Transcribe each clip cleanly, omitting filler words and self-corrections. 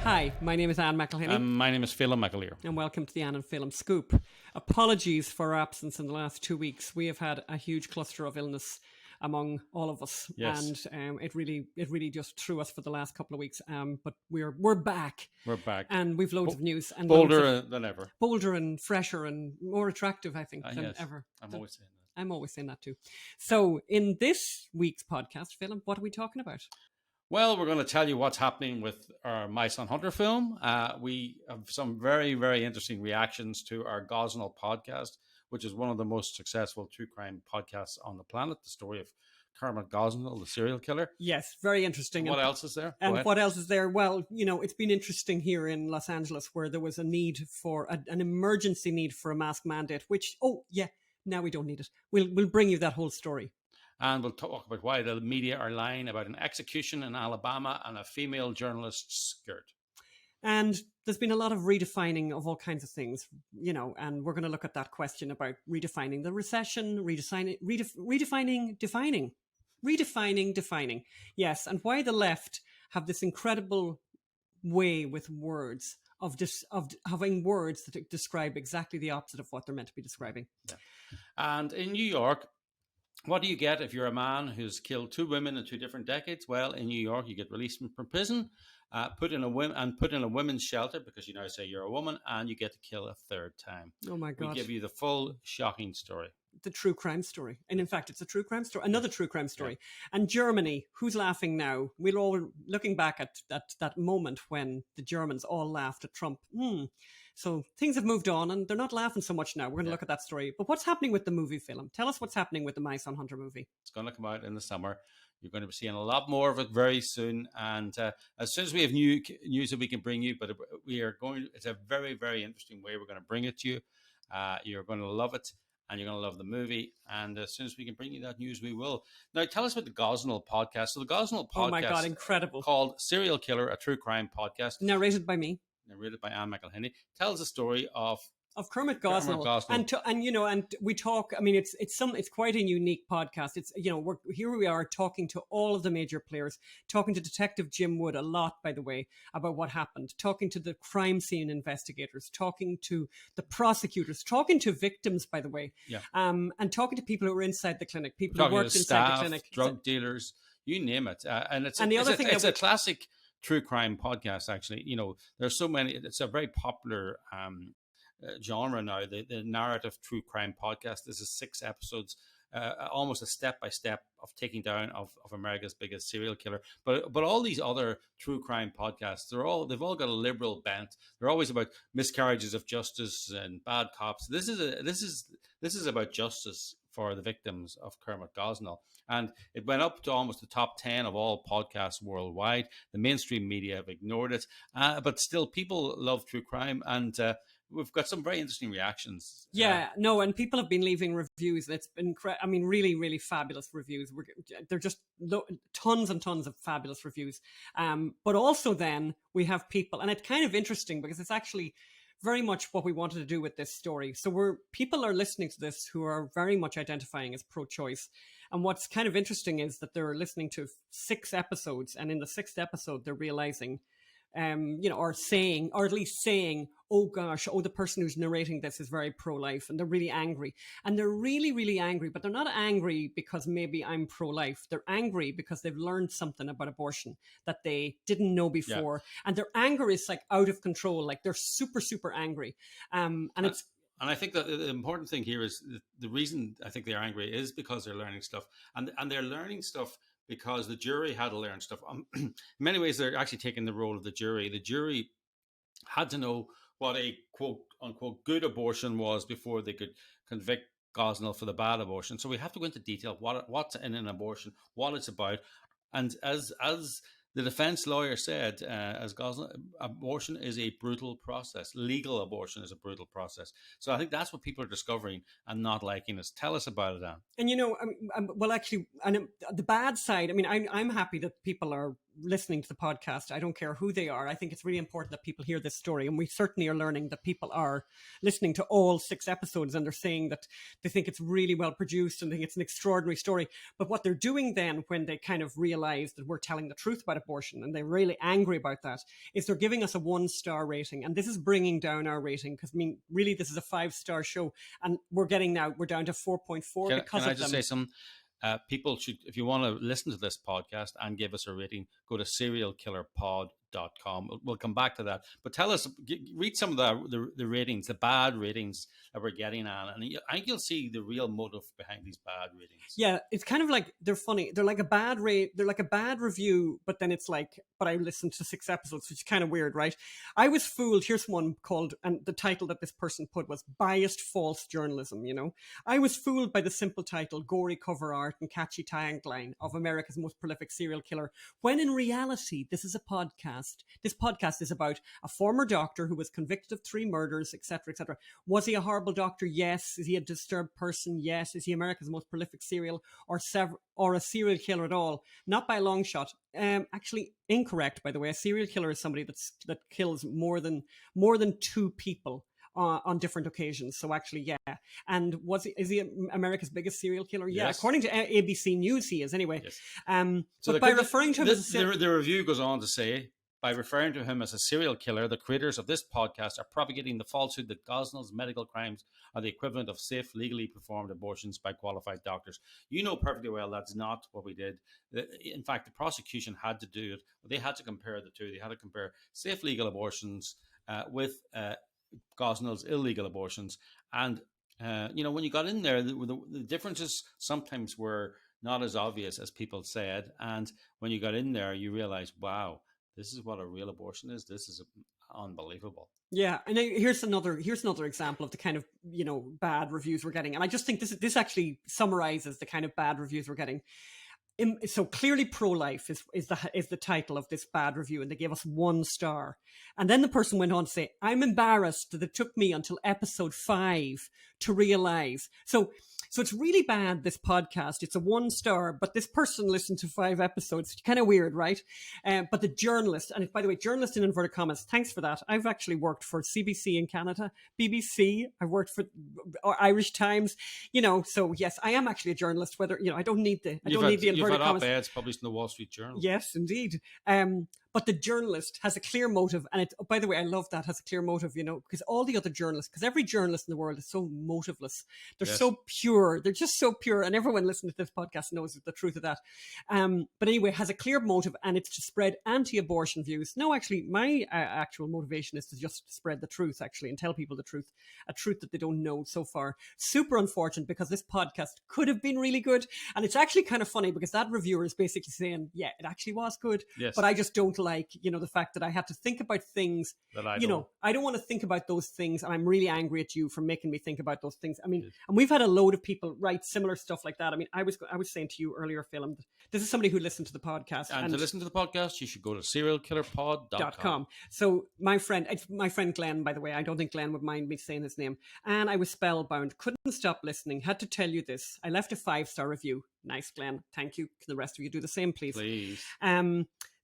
Hi, my name is Anne McElhinney. My name is Phelim McAleer. And welcome to the Anne and Phelim Scoop. Apologies for our absence in the last 2 weeks. We have had a huge cluster of illness among all of us. Yes. And it really just threw us for the last couple of weeks. But we're back. We're back. And we've loads of news. And bolder than ever. Bolder and fresher and more attractive, I think, than yes. ever. I'm always saying that. I'm always saying that too. So in this week's podcast, Phelim, what are we talking about? Well, we're going to tell you what's happening with our Mice on Hunter film. We have some very, very interesting reactions to our Gosnell podcast, which is one of the most successful true crime podcasts on the planet. The story of Kermit Gosnell, the serial killer. Yes, very interesting. What else is there? And what else is there? Well, you know, it's been interesting here in Los Angeles where there was a need for an emergency need for a mask mandate, which, now we don't need it. We'll bring you that whole story. And we'll talk about why the media are lying about an execution in Alabama and a female journalist's skirt. And there's been a lot of redefining of all kinds of things, you know, and we're going to look at that question about redefining the recession, redefining, defining. Yes, and why the left have this incredible way with words of having words that describe exactly the opposite of what they're meant to be describing. Yeah. And in New York, what do you get if you're a man who's killed 2 women in 2 different decades? Well, in New York, you get released from prison, put in a women's shelter because you now say you're a woman, and you get to kill a 3rd time. Oh my God! We give you the full shocking story. The true crime story, and in fact, it's a true crime story. Another true crime story. Yeah. And Germany, who's laughing now? We're all looking back at that moment when the Germans all laughed at Trump. So things have moved on and they're not laughing so much now. We're going to look at that story. But what's happening with the movie film? Tell us what's happening with the Mice on Hunter movie. It's going to come out in the summer. You're going to be seeing a lot more of it very soon. And as soon as we have new news that we can bring you, but it's a very, very interesting way we're going to bring it to you. You're going to love it and you're going to love the movie. And as soon as we can bring you that news, we will. Now, tell us about the Gosnell podcast. So the Gosnell podcast. Oh my God, incredible. Called Serial Killer, a True Crime Podcast. Narrated by me. Narrated by Anne McElhinney, tells the story of Kermit Gosnell. And we talk. I mean, it's quite a unique podcast. It's, you know, we are talking to all of the major players, talking to Detective Jim Wood a lot, by the way, about what happened, talking to the crime scene investigators, talking to the prosecutors, talking to victims, by the way, and talking to people who were inside the clinic, people who worked inside the clinic, drug dealers, you name it, and it's a classic true crime podcast. Actually, you know, there's so many. It's a very popular genre now. The narrative true crime podcast. This is 6 episodes, almost a step by step of taking down of America's biggest serial killer. But all these other true crime podcasts, they've all got a liberal bent. They're always about miscarriages of justice and bad cops. This is about justice for the victims of Kermit Gosnell. And it went up to almost the top 10 of all podcasts worldwide. The mainstream media have ignored it. But still, people love true crime. And we've got some very interesting reactions. And people have been leaving reviews. It's been, really, really fabulous reviews. They're just tons and tons of fabulous reviews. But also then we have people, and it's kind of interesting because it's actually very much what we wanted to do with this story. So people are listening to this who are very much identifying as pro-choice. And what's kind of interesting is that they're listening to 6 episodes, and in the 6th episode, they're realizing, or at least saying, oh gosh, the person who's narrating this is very pro-life, and they're really angry. And they're really, really angry, but they're not angry because maybe I'm pro-life. They're angry because they've learned something about abortion that they didn't know before. Yeah. And their anger is like out of control. Like they're super, super angry. And I think that the important thing here is the reason I think they're angry is because they're learning stuff. And they're learning stuff because the jury had to learn stuff. In many ways, they're actually taking the role of the jury. The jury had to know what a quote-unquote good abortion was before they could convict Gosnell for the bad abortion. So we have to go into detail what's in an abortion, what it's about. And as the defense lawyer said, as Gosnell, abortion is a brutal process. Legal abortion is a brutal process. So I think that's what people are discovering and not liking us. Tell us about it, Anne. And, you know, the bad side, I'm happy that people are listening to the podcast, I don't care who they are. I think it's really important that people hear this story. And we certainly are learning that people are listening to all 6 episodes and they're saying that they think it's really well produced and think it's an extraordinary story. But what they're doing then when they kind of realize that we're telling the truth about abortion and they're really angry about that is they're giving us a 1-star rating. And this is bringing down our rating because, I mean, really, this is a 5-star show. And we're down to 4.4 because of them. Can I just say something? People should, if you want to listen to this podcast and give us a rating, go to serialkillerpod.com. We'll come back to that. But tell us, read some of the ratings, the bad ratings that we're getting on. And I think you'll see the real motive behind these bad ratings. Yeah, it's kind of like, they're funny. They're like a bad review, but then it's like, but I listened to 6 episodes, which is kind of weird, right? I was fooled. Here's one called, and the title that this person put was Biased False Journalism, you know? I was fooled by the simple title, gory cover art and catchy tagline of America's most prolific serial killer, when in reality, this is a podcast. This podcast is about a former doctor who was convicted of 3 murders, etc., etc. Was he a horrible doctor? Yes. Is he a disturbed person? Yes. Is he America's most prolific serial or a serial killer at all? Not by a long shot. Actually, incorrect, by the way. A serial killer is somebody that kills more than 2 people on different occasions. So actually, yeah. And is he America's biggest serial killer? Yeah. Yes. According to ABC News, he is anyway. Yes. So but by referring to him as the review goes on to say, by referring to him as a serial killer, the creators of this podcast are propagating the falsehood that Gosnell's medical crimes are the equivalent of safe, legally performed abortions by qualified doctors. You know perfectly well that's not what we did. In fact, the prosecution had to do it. They had to compare the two. They had to compare safe, legal abortions with Gosnell's illegal abortions. And, when you got in there, the differences sometimes were not as obvious as people said. And when you got in there, you realized, wow, this is what a real abortion is. This is unbelievable. Yeah, and here's another example of the kind of bad reviews we're getting, and I just think this actually summarizes the kind of bad reviews we're getting. So clearly, pro-life is the title of this bad review, and they gave us 1 star. And then the person went on to say, "I'm embarrassed that it took me until episode 5 to realize." So it's really bad, this podcast. It's a 1 star, but this person listened to 5 episodes. It's kind of weird, right? But the journalist, and by the way, journalist in inverted commas, thanks for that. I've actually worked for CBC in Canada, BBC. I've worked for Irish Times. So yes, I am actually a journalist. Whether I don't need the inverted commas. You've had op-eds published in the Wall Street Journal. Yes, indeed. But the journalist has a clear motive. And by the way, I love that, has a clear motive, because all the other journalists, because every journalist in the world is so motiveless. They're so pure. They're just so pure. And everyone listening to this podcast knows the truth of that. But anyway, has a clear motive, and it's to spread anti-abortion views. No, actually, my actual motivation is to just spread the truth, actually, and tell people the truth, a truth that they don't know so far. Super unfortunate, because this podcast could have been really good. And it's actually kind of funny, because that reviewer is basically saying, yeah, it actually was good. Yes. But I just don't like, the fact that I had to think about things that I don't want to think about those things. And I'm really angry at you for making me think about those things. I mean, and we've had a load of people write similar stuff like that. I mean, I was saying to you earlier, Phil, this is somebody who listened to the podcast. And to listen to the podcast, you should go to serialkillerpod.com. So it's my friend Glenn, by the way. I don't think Glenn would mind me saying his name. And I was spellbound, couldn't stop listening, had to tell you this. I left a 5-star review. Nice, Glenn. Thank you. Can the rest of you do the same, please? Please.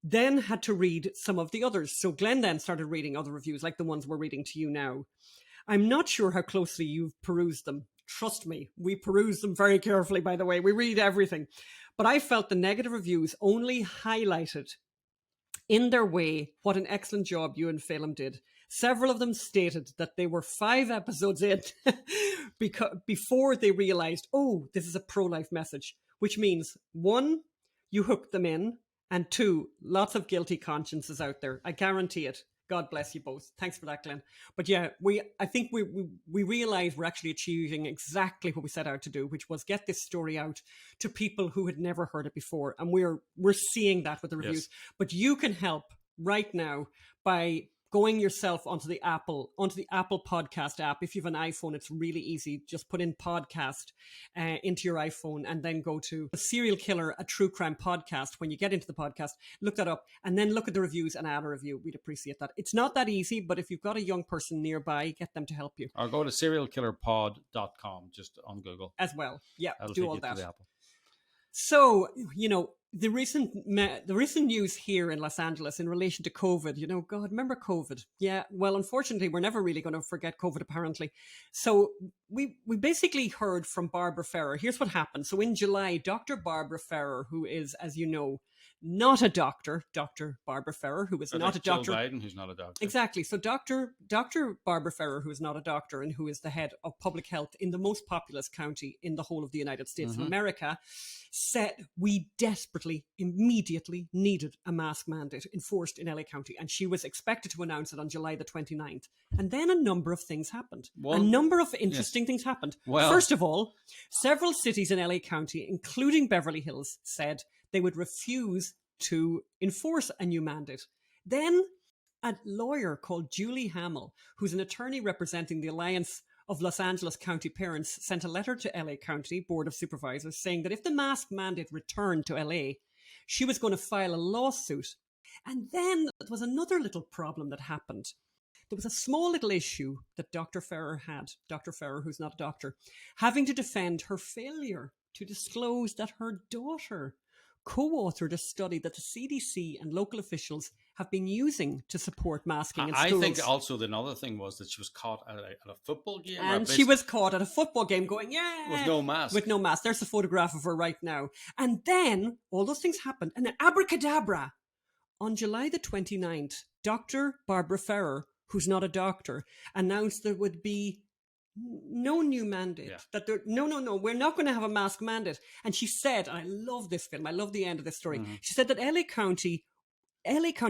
Then had to read some of the others. So Glenn then started reading other reviews, like the ones we're reading to you now. I'm not sure how closely you've perused them. Trust me, we peruse them very carefully, by the way. We read everything. But I felt the negative reviews only highlighted in their way what an excellent job you and Phelim did. Several of them stated that they were 5 episodes in before they realized, oh, this is a pro-life message, which means 1, you hooked them in, and 2, lots of guilty consciences out there. I guarantee it. God bless you both. Thanks for that, Glenn. But yeah, I think we realize we're actually achieving exactly what we set out to do, which was get this story out to people who had never heard it before. And we're seeing that with the reviews. Yes. But you can help right now by going yourself onto the Apple podcast app. If you have an iPhone, it's really easy. Just put in podcast into your iPhone, and then go to a serial killer, a true crime podcast. When you get into the podcast, look that up, and then look at the reviews and add a review. We'd appreciate that. It's not that easy, but if you've got a young person nearby, get them to help you. Or go to serialkillerpod.com just on Google as well. Yeah, that'll do all take you that. to the Apple. So, the recent news here in Los Angeles in relation to COVID, God, remember COVID? Yeah. Well, unfortunately, we're never really going to forget COVID, apparently. So we basically heard from Barbara Ferrer. Here's what happened. So in July, Dr. Barbara Ferrer, who is, as you know, not a doctor, Dr. Barbara Ferrer, who is not a doctor. Joe Biden, who's not a doctor. Exactly. So Dr. Barbara Ferrer, who is not a doctor and who is the head of public health in the most populous county in the whole of the United States of America, said we desperately, immediately needed a mask mandate enforced in LA County. And she was expected to announce it on July the 29th. And then a number of things happened. A number of interesting things happened. Well, first of all, several cities in LA County, including Beverly Hills, said they would refuse to enforce a new mandate. Then a lawyer called Julie Hamill, who's an attorney representing the Alliance of Los Angeles County Parents, sent a letter to LA County Board of Supervisors saying that if the mask mandate returned to LA, she was going to file a lawsuit. And then there was another little problem that happened. There was a small little issue that Dr. Ferrer had, Dr. Ferrer, who's not a doctor, having to defend her failure to disclose that her daughter co-authored a study that the CDC and local officials have been using to support masking in schools. I think also another thing was that she was caught at a football game. And she was caught at a football game going, yeah. With no mask. With no mask. There's a photograph of her right now. And then all those things happened. And then abracadabra. On July the 29th, Dr. Barbara Ferrer, who's not a doctor, announced there would be no new mandate. Yeah. That there, no, we're not going to have a mask mandate. And she said, and I love this film, I love the end of this story. She said that LA County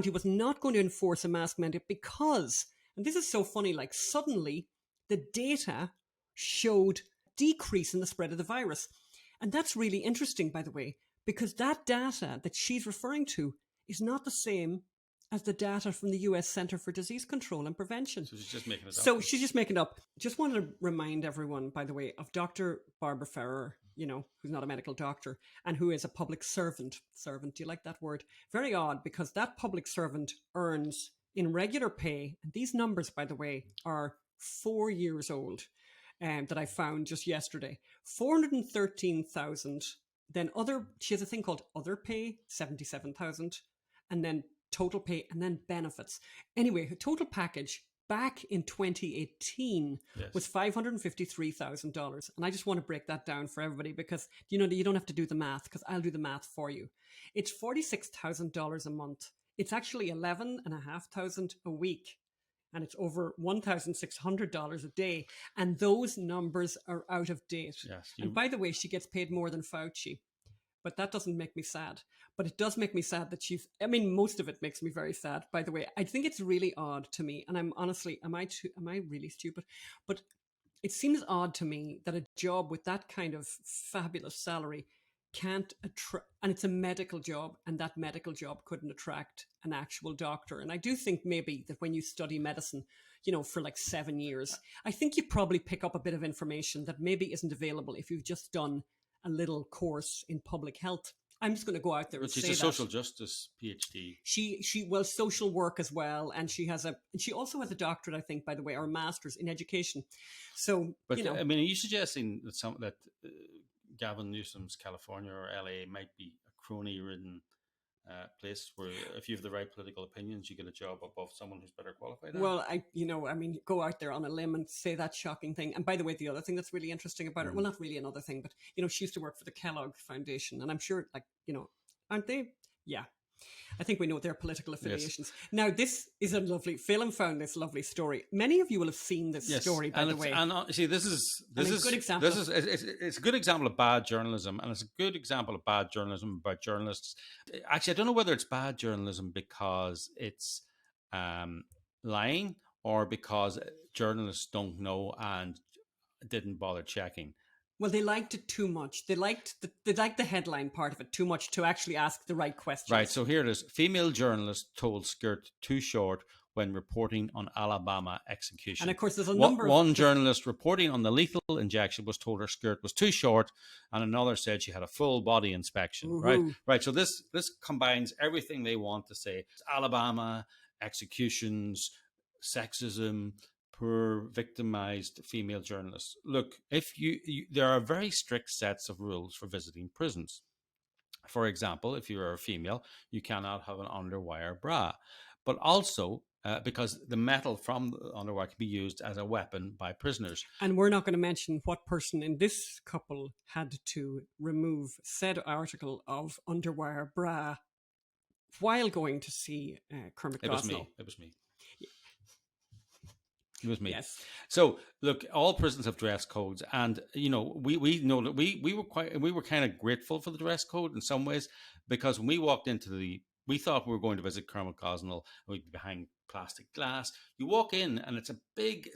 was not going to enforce a mask mandate because, and this is so funny, like suddenly the data showed decrease in the spread of the virus. And that's really interesting, by the way, because that data that she's referring to is not the same as the data from the US Center for Disease Control and Prevention. So she's just making it up. So she's just making it up. Just wanted to remind everyone, by the way, of Dr. Barbara Ferrer, who's not a medical doctor and who is a public servant. Servant, do you like that word? Very odd, because that public servant earns in regular pay, and these numbers, by the way, are 4 years old, that I found just yesterday. 413,000. Then she has a thing called other pay, 77,000, and then total pay, and then benefits. Anyway, her total package back in 2018 was $553,000. And I just want to break that down for everybody because, you don't have to do the math because I'll do the math for you. It's $46,000 a month. It's actually $11,500 a week. And it's over $1,600 a day. And those numbers are out of date. Yes, and by the way, she gets paid more than Fauci. But that doesn't make me sad. But it does make me sad that most of it makes me very sad, by the way. I think it's really odd to me. And I'm honestly, am I really stupid? But it seems odd to me that a job with that kind of fabulous salary can't attract, and it's a medical job, and that medical job couldn't attract an actual doctor. And I do think maybe that when you study medicine, for like 7 years, I think you probably pick up a bit of information that maybe isn't available if you've just done a little course in public health. I'm just going to go out there and say that. She's a social justice PhD. She social work as well, and she also has a doctorate, I think, by the way, or a master's in education. So, but are you suggesting that Gavin Newsom's California or LA might be a crony-ridden place where if you have the right political opinions, you get a job above someone who's better qualified? Well, go out there on a limb and say that shocking thing. And by the way, the other thing that's really interesting about her, well, not really another thing, but, she used to work for the Kellogg Foundation. And I'm sure, aren't they? Yeah. I think we know their political affiliations. Yes. Now, this is a lovely, Phelan found this lovely story. Many of you will have seen this story, by the way. And see, this is a good example. It's a good example of bad journalism, and it's a good example of bad journalism by journalists. Actually, I don't know whether it's bad journalism because it's lying or because journalists don't know and didn't bother checking. Well, they liked it too much. They liked the headline part of it too much to actually ask the right questions. Right. So here it is. Female journalist told skirt too short when reporting on Alabama execution. And of course, there's a number of... One journalist reporting on the lethal injection was told her skirt was too short, and another said she had a full body inspection. Ooh. Right. So this combines everything they want to say. Alabama, executions, sexism, poor victimized female journalists. Look, if there are very strict sets of rules for visiting prisons. For example, if you're a female, you cannot have an underwire bra. But also, because the metal from the underwire can be used as a weapon by prisoners. And we're not going to mention what person in this couple had to remove said article of underwire bra while going to see Kermit Gosnell. It was me. It was me. Yes. So look, all prisons have dress codes, and we know that we were kind of grateful for the dress code in some ways, because when we walked into we thought we were going to visit Kermit Gosnell and we'd be behind plastic glass. You walk in and it's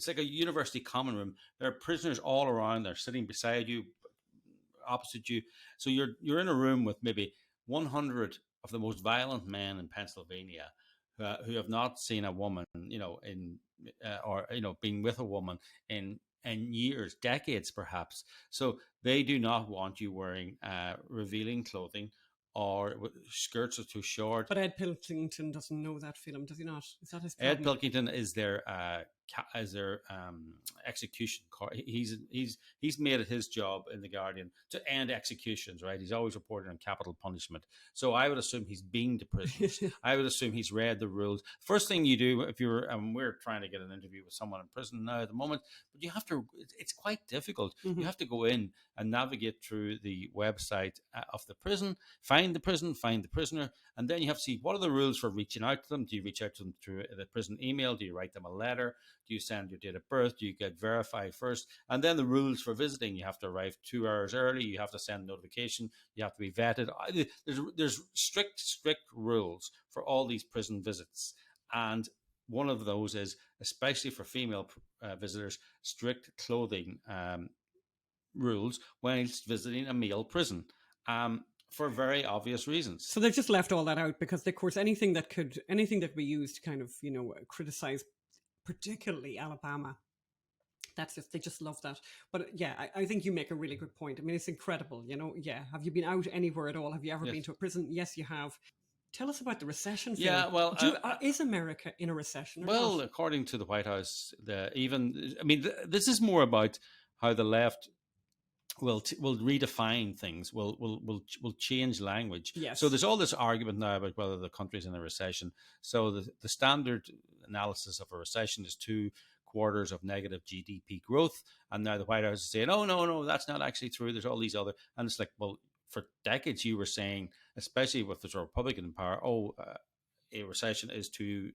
like a university common room. There are prisoners all around. They're sitting beside you, opposite you. So you're in a room with maybe 100 of the most violent men in Pennsylvania who have not seen a woman, been with a woman in years, decades perhaps. So they do not want you wearing revealing clothing, or skirts are too short. But Ed Pilkington doesn't know that film, does he not? Is that his problem? Ed Pilkington is their execution court. He's made it his job in The Guardian to end executions, right? He's always reporting on capital punishment. So I would assume he's been to prison. I would assume he's read the rules. First thing you do if you're, we're trying to get an interview with someone in prison now at the moment, but you have to, it's quite difficult. Mm-hmm. You have to go in and navigate through the website of the prison, find the prison, find the prisoner, and then you have to see what are the rules for reaching out to them. Do you reach out to them through the prison email? Do you write them a letter? Do you send your date of birth? Do you get verified first? And then the rules for visiting. You have to arrive 2 hours early. You have to send notification. You have to be vetted. There's strict rules for all these prison visits. And one of those is, especially for female visitors, strict clothing rules whilst visiting a male prison. For very obvious reasons. So they've just left all that out because, of course, anything that could be used to kind of, criticize, particularly Alabama. They just love that. But yeah, I think you make a really good point. I mean, it's incredible, Yeah. Have you been out anywhere at all? Have you ever been to a prison? Yes, you have. Tell us about the recession. Yeah, well, is America in a recession? Well, not? According to the White House, this is more about how the left will redefine things, will change language. Yes. So there's all this argument now about whether the country's in a recession. So the standard analysis of a recession is 2 quarters of negative GDP growth. And now the White House is saying, oh, no, that's not actually true. There's all these other, and it's like, well, for decades you were saying, especially with the Republican in power, a recession is 2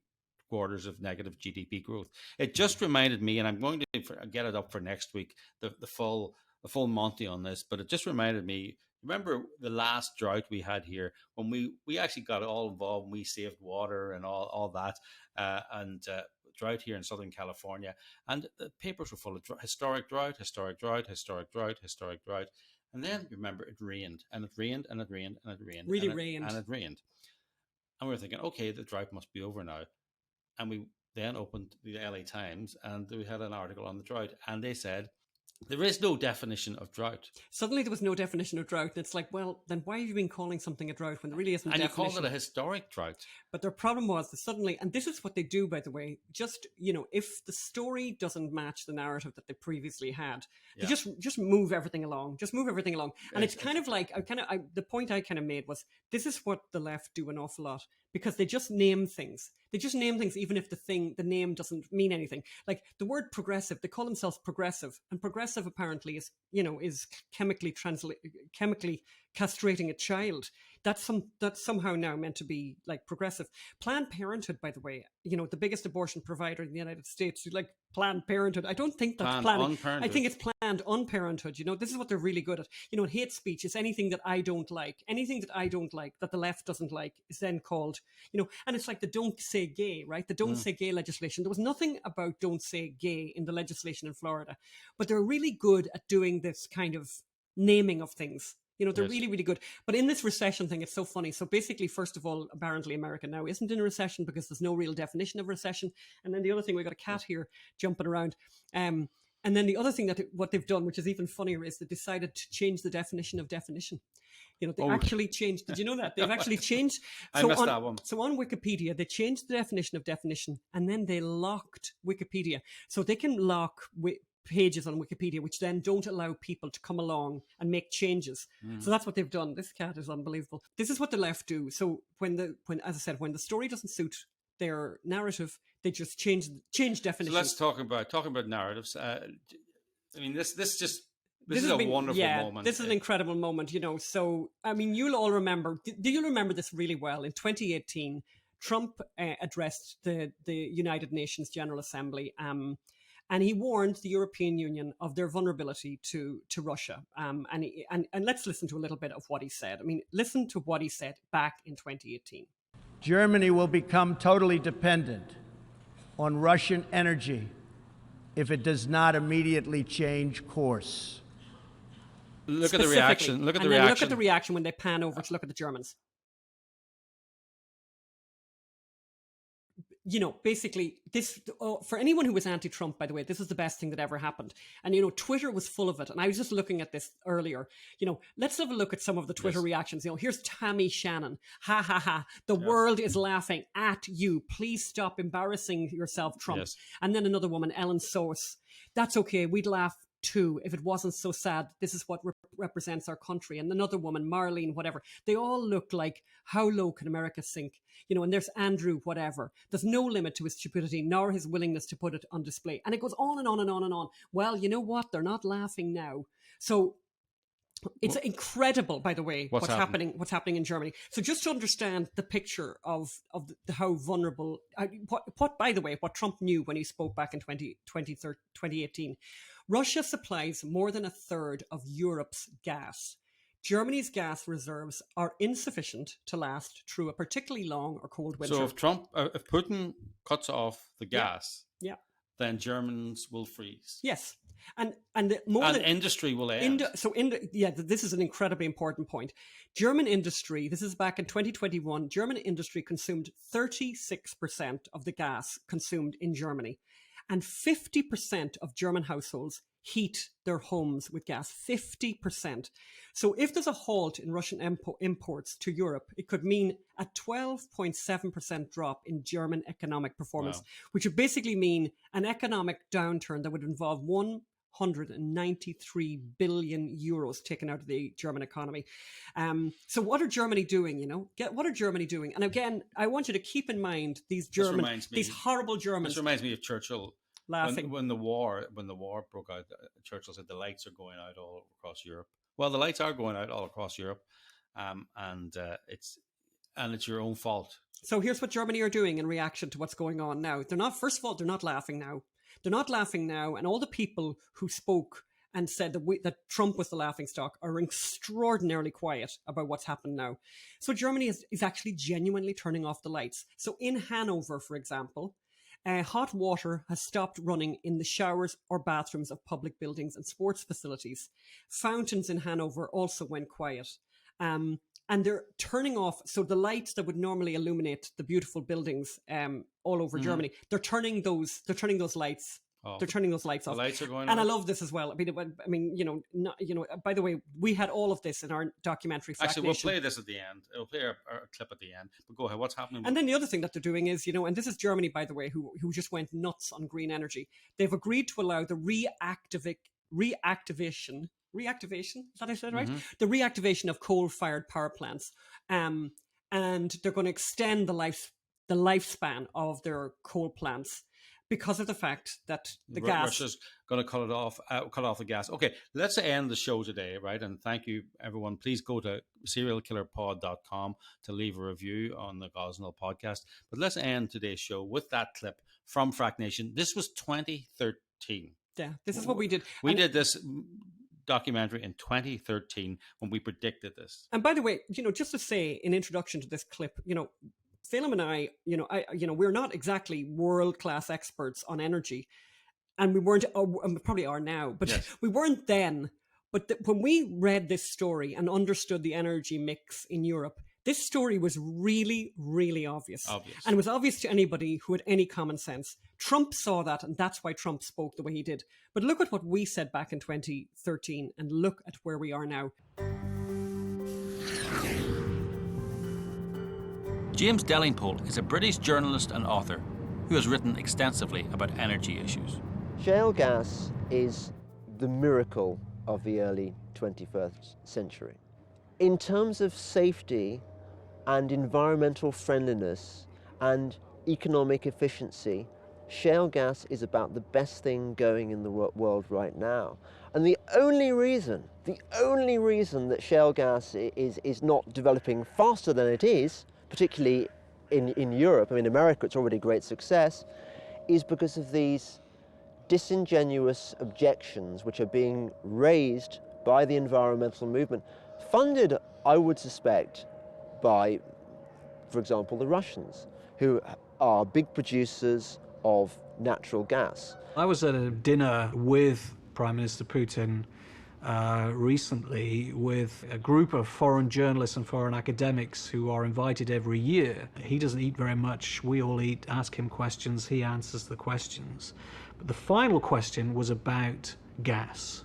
quarters of negative GDP growth. It just reminded me, and I'm going to get it up for next week, the full Monty on this, but it just reminded me, remember the last drought we had here when we actually got all involved and we saved water and all that, and drought here in Southern California, and the papers were full of historic drought, and then remember it rained and it rained and it rained and it rained. Really rained. And it rained. And we were thinking, okay, the drought must be over now. And we then opened the LA Times and we had an article on the drought, and they said, there is no definition of drought. Suddenly there was no definition of drought. And it's like, well, then why have you been calling something a drought when there really isn't a definition? And you called it a historic drought. But their problem was that suddenly, and this is what they do, by the way, just, if the story doesn't match the narrative that they previously had, they just move everything along. Just move everything along. And it's kind of like, the point I kind of made was, this is what the left do an awful lot, because they just name things. They just name things even if the name doesn't mean anything. Like the word progressive, they call themselves progressive, and progressive apparently is chemically castrating a child. That's somehow now meant to be like progressive. Planned Parenthood, by the way, the biggest abortion provider in the United States, like Planned Parenthood. I don't think that's planned. I think it's Planned Unparenthood. This is what they're really good at. Hate speech is anything that I don't like. Anything that I don't like, that the left doesn't like, is then called, and it's like the Don't Say Gay, right? The Don't Say Gay legislation. There was nothing about Don't Say Gay in the legislation in Florida, but they're really good at doing this kind of naming of things. They're really, really good. But in this recession thing, it's so funny. So basically, first of all, apparently America now isn't in a recession because there's no real definition of recession. And then the other thing, we got a cat here jumping around. And then the other thing what they've done, which is even funnier, is they decided to change the definition of definition. They actually changed. Did you know that? They've actually changed. I missed that one. So on Wikipedia, they changed the definition of definition, and then they locked Wikipedia. So they can lock pages on Wikipedia which then don't allow people to come along and make changes. So that's what they've done. This cat is unbelievable. This is what the left do. So when as I said, when the story doesn't suit their narrative, they just change definitions. So let's talk about narratives. I mean, this is a wonderful moment. This is an incredible moment, So, I mean, you'll all remember. Do you remember this really well? In 2018, Trump addressed the United Nations General Assembly, and he warned the European Union of their vulnerability to Russia. And let's listen to a little bit of what he said. I mean, listen to what he said back in 2018. Germany will become totally dependent on Russian energy if it does not immediately change course. Look at the reaction. Look at the reaction when they pan over to look at the Germans. Basically, this, for anyone who was anti-Trump, by the way, this is the best thing that ever happened. And, Twitter was full of it. And I was just looking at this earlier. Let's have a look at some of the Twitter reactions. Here's Tammy Shannon. Ha, ha, ha. The world is laughing at you. Please stop embarrassing yourself, Trump. Yes. And then another woman, Ellen Source. That's okay. We'd laugh too if it wasn't so sad. This is what represents our country. And another woman, Marlene, whatever. They all look like, how low can America sink? And there's Andrew, whatever. There's no limit to his stupidity, nor his willingness to put it on display. And it goes on and on and on and on. Well, you know what? They're not laughing now. So it's incredible, by the way, what's happening in Germany. So just to understand the picture of how vulnerable, by the way, what Trump knew when he spoke back in 2018, Russia supplies more than a third of Europe's gas. Germany's gas reserves are insufficient to last through a particularly long or cold winter. So if Putin cuts off the gas, then Germans will freeze. Yes. And industry will end. This is an incredibly important point. German industry, this is back in 2021, German industry consumed 36% of the gas consumed in Germany. And 50% of German households heat their homes with gas. 50%. So if there's a halt in Russian imports to Europe, it could mean a 12.7% drop in German economic performance, which would basically mean an economic downturn that would involve 193 billion euros taken out of the German economy. So what are Germany doing, What are Germany doing? And again, I want you to keep in mind these horrible Germans. This reminds me of Churchill. Laughing. When the war broke out, Churchill said the lights are going out all across Europe. Well, the lights are going out all across Europe, and it's your own fault. So here's what Germany are doing in reaction to what's going on now. They're not laughing now. They're not laughing now, and all the people who spoke and said that Trump was the laughingstock are extraordinarily quiet about what's happened now. So Germany is actually genuinely turning off the lights. So in Hanover, for example, hot water has stopped running in the showers or bathrooms of public buildings and sports facilities. Fountains in Hanover also went quiet. And they're turning off. So the lights that would normally illuminate the beautiful buildings all over Germany, they're turning those lights. They're turning those lights off. The lights are going and off. I love this as well. I mean, by the way, we had all of this in our documentary. Actually, we'll play this at the end. We'll play a clip at the end. But go ahead. What's happening? And then the other thing that they're doing is, and this is Germany, by the way, who just went nuts on green energy. They've agreed to allow the reactivation. Is that I said right? The reactivation of coal-fired power plants, and they're going to extend the lifespan of their coal plants because of the fact that the gas. Russia's going to cut off the gas. Okay, let's end the show today, right? And thank you, everyone. Please go to serialkillerpod.com to leave a review on the Gosnell podcast. But let's end today's show with that clip from Frack Nation. This was 2013. Yeah, this is what we did. We did this documentary in 2013 when we predicted this. And by the way, just to say in introduction to this clip, Phelim and I, we're not exactly world-class experts on energy, and we weren't, and we probably are now, but we weren't then. But when we read this story and understood the energy mix in Europe, this story was really, really obvious. And it was obvious to anybody who had any common sense. Trump saw that, and that's why Trump spoke the way he did. But look at what we said back in 2013, and look at where we are now. James Delingpole is a British journalist and author who has written extensively about energy issues. Shale gas is the miracle of the early 21st century. In terms of safety and environmental friendliness and economic efficiency, shale gas is about the best thing going in the world right now. And the only reason that shale gas is not developing faster than it is, particularly in Europe, I mean, America, it's already a great success, is because of these disingenuous objections which are being raised by the environmental movement, funded, I would suspect, by, for example, the Russians, who are big producers of natural gas. I was at a dinner with Prime Minister Putin recently with a group of foreign journalists and foreign academics who are invited every year. He doesn't eat very much, we all eat, ask him questions, he answers the questions. But the final question was about gas,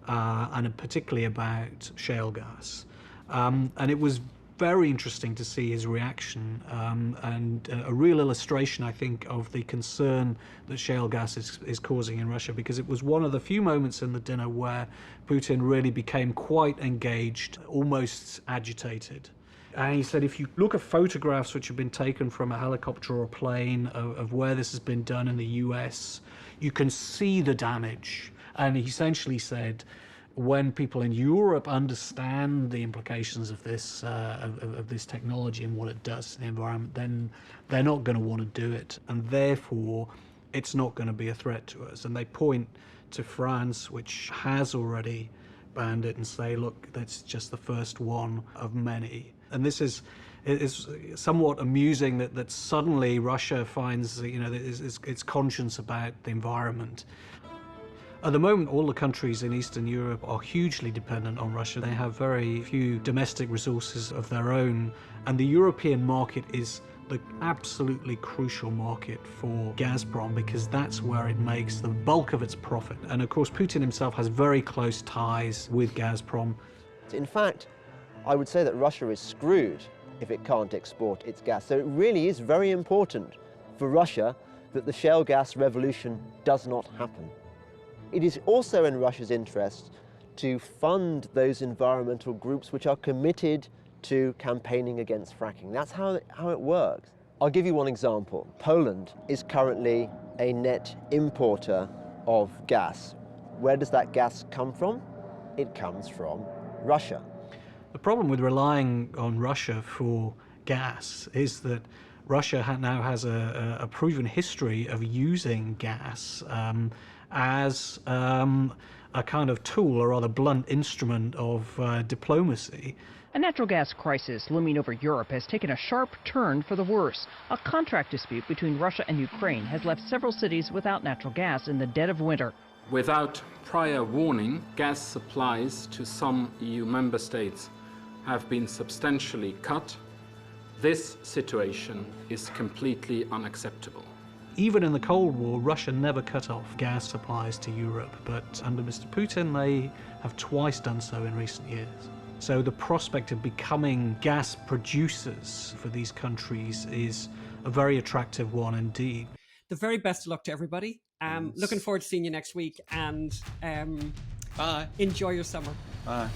and particularly about shale gas. And it was very interesting to see his reaction, and a real illustration, I think, of the concern that shale gas is causing in Russia, because it was one of the few moments in the dinner where Putin really became quite engaged, almost agitated. And he said, if you look at photographs which have been taken from a helicopter or a plane of where this has been done in the US, you can see the damage. And he essentially said, when people in Europe understand the implications of this technology and what it does to the environment, then they're not going to want to do it, and therefore it's not going to be a threat to us. And they point to France, which has already banned it, and say, look, that's just the first one of many. And this is somewhat amusing that suddenly Russia finds, its conscience about the environment. At the moment, all the countries in Eastern Europe are hugely dependent on Russia. They have very few domestic resources of their own, and the European market is the absolutely crucial market for Gazprom, because that's where it makes the bulk of its profit. And of course, Putin himself has very close ties with Gazprom. In fact, I would say that Russia is screwed if it can't export its gas. So it really is very important for Russia that the shale gas revolution does not happen. It is also in Russia's interest to fund those environmental groups which are committed to campaigning against fracking. That's how it works. I'll give you one example. Poland is currently a net importer of gas. Where does that gas come from? It comes from Russia. The problem with relying on Russia for gas is that Russia now has a proven history of using gas as a kind of tool, or rather blunt instrument of diplomacy. A natural gas crisis looming over Europe has taken a sharp turn for the worse. A contract dispute between Russia and Ukraine has left several cities without natural gas in the dead of winter. Without prior warning, gas supplies to some EU member states have been substantially cut. This situation is completely unacceptable. Even in the Cold War, Russia never cut off gas supplies to Europe, but under Mr. Putin, they have twice done so in recent years. So the prospect of becoming gas producers for these countries is a very attractive one indeed. The very best of luck to everybody. Looking forward to seeing you next week, and bye. Enjoy your summer. Bye.